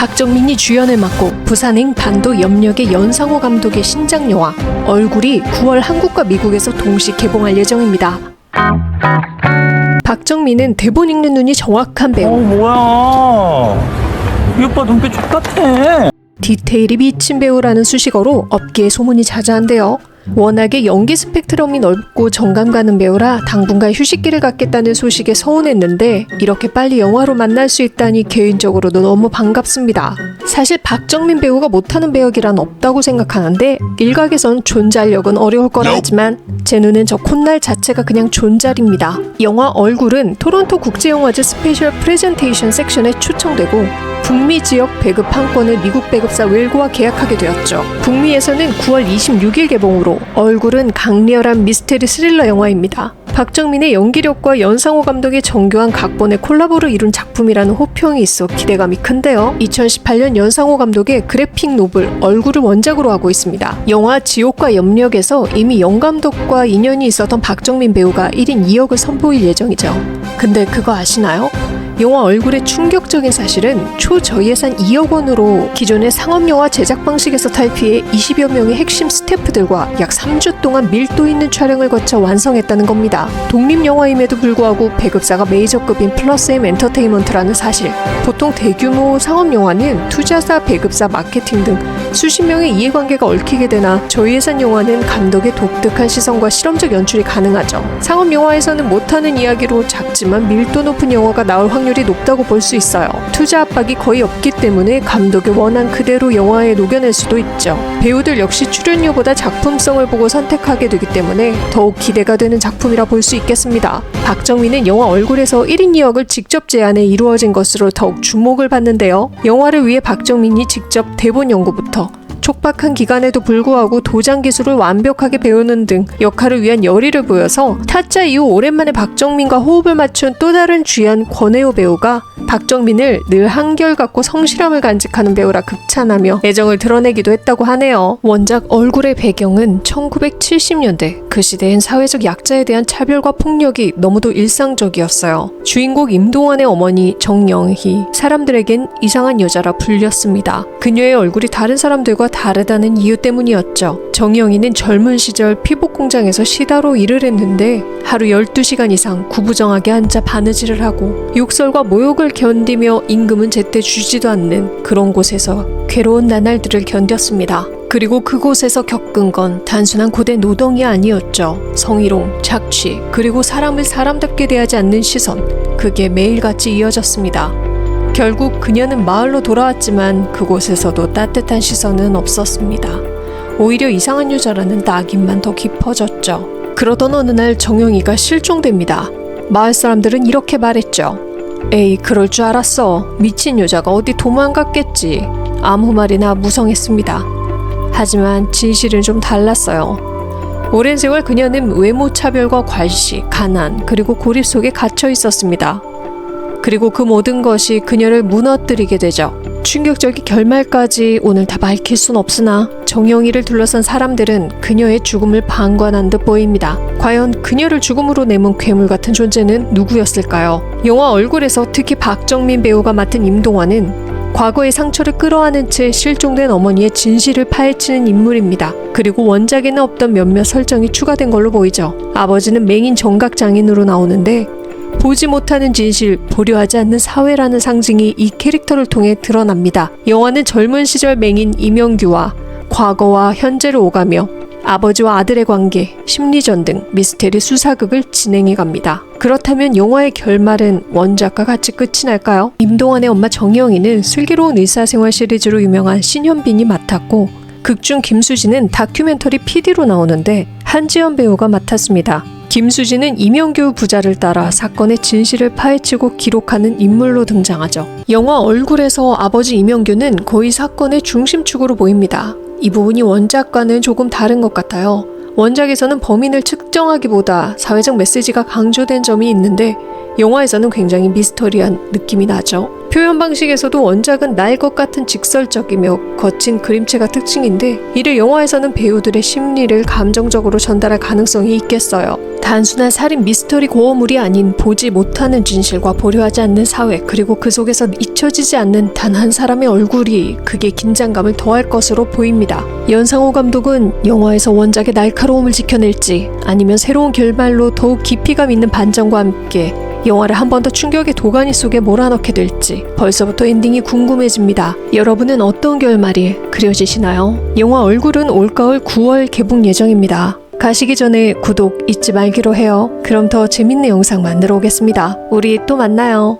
박정민이 주연을 맡고 부산행 반도 염력의 연상호 감독의 신작 영화 얼굴이 9월 한국과 미국에서 동시 개봉할 예정입니다. 박정민은 대본 읽는 눈이 정확한 배우. 뭐야? 이 오빠 눈빛 X같아. 디테일이 미친 배우라는 수식어로 업계에 소문이 자자한데요. 워낙에 연기 스펙트럼이 넓고 정감 가는 배우라 당분간 휴식기를 갖겠다는 소식에 서운했는데 이렇게 빨리 영화로 만날 수 있다니 개인적으로도 너무 반갑습니다. 사실 박정민 배우가 못하는 배역이란 없다고 생각하는데 일각에선 존잘력은 어려울 거라 하지만 제 눈엔 저 콧날 자체가 그냥 존잘입니다. 영화 얼굴은 토론토 국제영화제 스페셜 프레젠테이션 섹션에 초청되고 북미 지역 배급 판권을 미국 배급사 웰고와 계약하게 되었죠. 북미에서는 9월 26일 개봉으로 얼굴은 강렬한 미스테리 스릴러 영화입니다. 박정민의 연기력과 연상호 감독의 정교한 각본의 콜라보를 이룬 작품이라는 호평이 있어 기대감이 큰데요. 2018년 연상호 감독의 그래픽 노블 얼굴을 원작으로 하고 있습니다. 영화 지옥과 염력에서 이미 영 감독과 인연이 있었던 박정민 배우가 1인 2역을 선보일 예정이죠. 근데 그거 아시나요? 영화 얼굴의 충격적인 사실은 초저예산 2억 원으로 기존의 상업영화 제작 방식에서 탈피해 20여 명의 핵심 스태프들과 약 3주 동안 밀도 있는 촬영을 거쳐 완성했다는 겁니다. 독립영화임에도 불구하고 배급사가 메이저급인 플러스엠 엔터테인먼트라는 사실. 보통 대규모 상업영화는 투자사, 배급사, 마케팅 등 수십 명의 이해관계가 얽히게 되나 저예산 영화는 감독의 독특한 시선과 실험적 연출이 가능하죠. 상업영화에서는 못하는 이야기로 작지만 밀도 높은 영화가 나올 확률이 높다고 볼 수 있어요. 투자 압박이 거의 없기 때문에 감독의 원한 그대로 영화에 녹여낼 수도 있죠. 배우들 역시 출연료보다 작품성을 보고 선택하게 되기 때문에 더욱 기대가 되는 작품이라 볼 수 있겠습니다. 박정민은 영화 얼굴에서 1인 2역을 직접 제안해 이루어진 것으로 더욱 주목을 받는데요. 영화를 위해 박정민이 직접 대본 연구부터 촉박한 기간에도 불구하고 도장 기술을 완벽하게 배우는 등 역할을 위한 열의를 보여서 타짜 이후 오랜만에 박정민과 호흡을 맞춘 또 다른 주연 권혜호 배우가 박정민을 늘 한결같고 성실함을 간직하는 배우라 극찬하며 애정을 드러내기도 했다고 하네요. 원작 얼굴의 배경은 1970년대. 그 시대엔 사회적 약자에 대한 차별과 폭력이 너무도 일상적이었어요. 주인공 임동완의 어머니 정영희, 사람들에겐 이상한 여자라 불렸습니다. 그녀의 얼굴이 다른 사람들과 다르다는 이유 때문이었죠. 정영희는 젊은 시절 피복 공장에서 시다로 일을 했는데 하루 12시간 이상 구부정하게 앉아 바느질을 하고 욕설과 모욕을 견디며 임금은 제때 주지도 않는 그런 곳에서 괴로운 나날들을 견뎠습니다. 그리고 그곳에서 겪은 건 단순한 고대 노동이 아니었죠. 성희롱, 착취, 그리고 사람을 사람답게 대하지 않는 시선, 그게 매일같이 이어졌습니다. 결국 그녀는 마을로 돌아왔지만 그곳에서도 따뜻한 시선은 없었습니다. 오히려 이상한 여자라는 낙인만 더 깊어졌죠. 그러던 어느 날 정영이가 실종됩니다. 마을 사람들은 이렇게 말했죠. 에이, 그럴 줄 알았어. 미친 여자가 어디 도망갔겠지. 아무 말이나 무성했습니다. 하지만 진실은 좀 달랐어요. 오랜 세월 그녀는 외모 차별과 괄시, 가난, 그리고 고립 속에 갇혀 있었습니다. 그리고 그 모든 것이 그녀를 무너뜨리게 되죠. 충격적인 결말까지 오늘 다 밝힐 순 없으나 정영희를 둘러싼 사람들은 그녀의 죽음을 방관한 듯 보입니다. 과연 그녀를 죽음으로 내몬 괴물 같은 존재는 누구였을까요? 영화 얼굴에서 특히 박정민 배우가 맡은 임동완은 과거의 상처를 끌어안은 채 실종된 어머니의 진실을 파헤치는 인물입니다. 그리고 원작에는 없던 몇몇 설정이 추가된 걸로 보이죠. 아버지는 맹인 정각장애인으로 나오는데 보지 못하는 진실, 보려 하지 않는 사회라는 상징이 이 캐릭터를 통해 드러납니다. 영화는 젊은 시절 맹인 이명규와 과거와 현재를 오가며 아버지와 아들의 관계, 심리전 등 미스테리 수사극을 진행해 갑니다. 그렇다면 영화의 결말은 원작과 같이 끝이 날까요? 임동완의 엄마 정영희는 슬기로운 의사생활 시리즈로 유명한 신현빈이 맡았고 극중 김수지는 다큐멘터리 PD로 나오는데 한지연 배우가 맡았습니다. 김수지는 이명규 부자를 따라 사건의 진실을 파헤치고 기록하는 인물로 등장하죠. 영화 얼굴에서 아버지 이명규는 거의 사건의 중심축으로 보입니다. 이 부분이 원작과는 조금 다른 것 같아요. 원작에서는 범인을 측정하기보다 사회적 메시지가 강조된 점이 있는데 영화에서는 굉장히 미스터리한 느낌이 나죠. 표현 방식에서도 원작은 날 것 같은 직설적이며 거친 그림체가 특징인데 이를 영화에서는 배우들의 심리를 감정적으로 전달할 가능성이 있겠어요. 단순한 살인 미스터리 고어물이 아닌 보지 못하는 진실과 보려하지 않는 사회, 그리고 그 속에서 잊혀지지 않는 단 한 사람의 얼굴이 그게 긴장감을 더할 것으로 보입니다. 연상호 감독은 영화에서 원작의 날카로움을 지켜낼지 아니면 새로운 결말로 더욱 깊이감 있는 반전과 함께 영화를 한 번 더 충격의 도가니 속에 몰아넣게 될지 벌써부터 엔딩이 궁금해집니다. 여러분은 어떤 결말이 그려지시나요? 영화 얼굴은 올가을 9월 개봉 예정입니다. 가시기 전에 구독 잊지 말기로 해요. 그럼 더 재밌는 영상 만들어 오겠습니다. 우리 또 만나요.